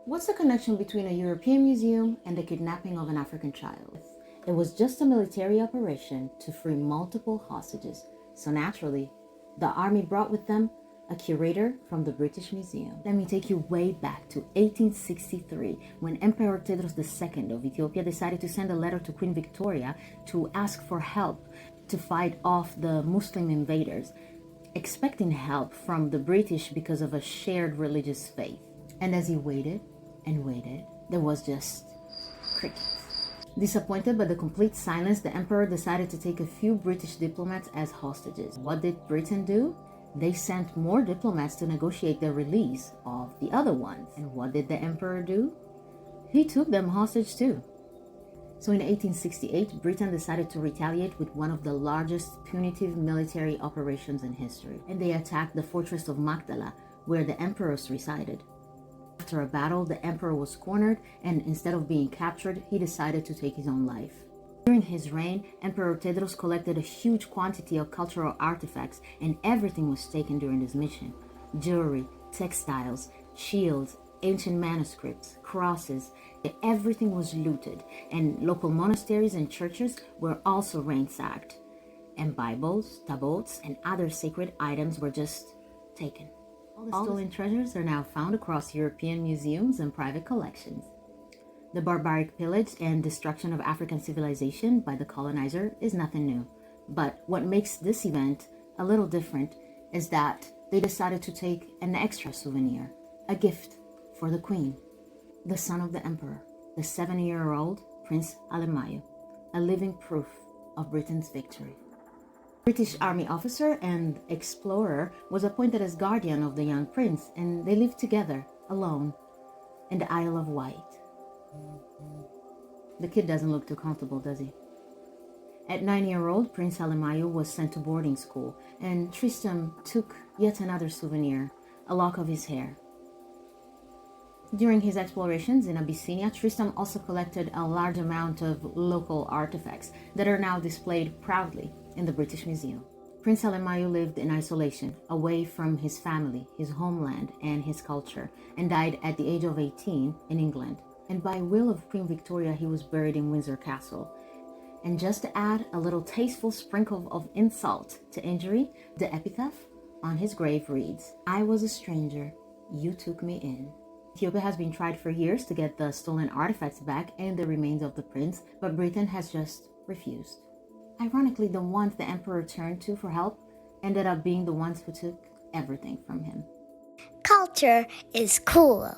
What's the connection between a European museum and the kidnapping of an African child? It was just a military operation to free multiple hostages, so naturally, the army brought with them a curator from the British Museum. Let me take you way back to 1863, when Emperor Tedros II of Ethiopia decided to send a letter to Queen Victoria to ask for help to fight off the Muslim invaders, expecting help from the British because of a shared religious faith. And as he waited and waited, there was just crickets. Disappointed by the complete silence, the emperor decided to take a few British diplomats as hostages. What did Britain do? They sent more diplomats to negotiate the release of the other ones. And what did the emperor do? He took them hostage too. So in 1868, Britain decided to retaliate with one of the largest punitive military operations in history. And they attacked the fortress of Magdala, where the emperors resided. After a battle, the emperor was cornered, and instead of being captured, he decided to take his own life. During his reign, Emperor Tedros collected a huge quantity of cultural artifacts, and everything was taken during this mission. Jewelry, textiles, shields, ancient manuscripts, crosses, everything was looted, and local monasteries and churches were also ransacked. And Bibles, tabots, and other sacred items were just taken. All the stolen treasures are now found across European museums and private collections. The barbaric pillage and destruction of African civilization by the colonizer is nothing new. But what makes this event a little different is that they decided to take an extra souvenir, a gift for the Queen, the son of the emperor, the 7-year-old Prince Alemayehu, a living proof of Britain's victory. British army officer and explorer was appointed as guardian of the young prince, and they lived together, alone, in the Isle of Wight. The kid doesn't look too comfortable, does he? At 9-year-old, Prince Alemayehu was sent to boarding school, and Tristram took yet another souvenir, a lock of his hair. During his explorations in Abyssinia, Tristram also collected a large amount of local artifacts that are now displayed proudly in the British Museum. Prince Alemayehu lived in isolation, away from his family, his homeland, and his culture, and died at the age of 18 in England. And by will of Queen Victoria, he was buried in Windsor Castle. And just to add a little tasteful sprinkle of insult to injury, the epitaph on his grave reads, "I was a stranger, you took me in." Ethiopia has been tried for years to get the stolen artifacts back and the remains of the prince, but Britain has just refused. Ironically, the ones the emperor turned to for help ended up being the ones who took everything from him. Culture is cool.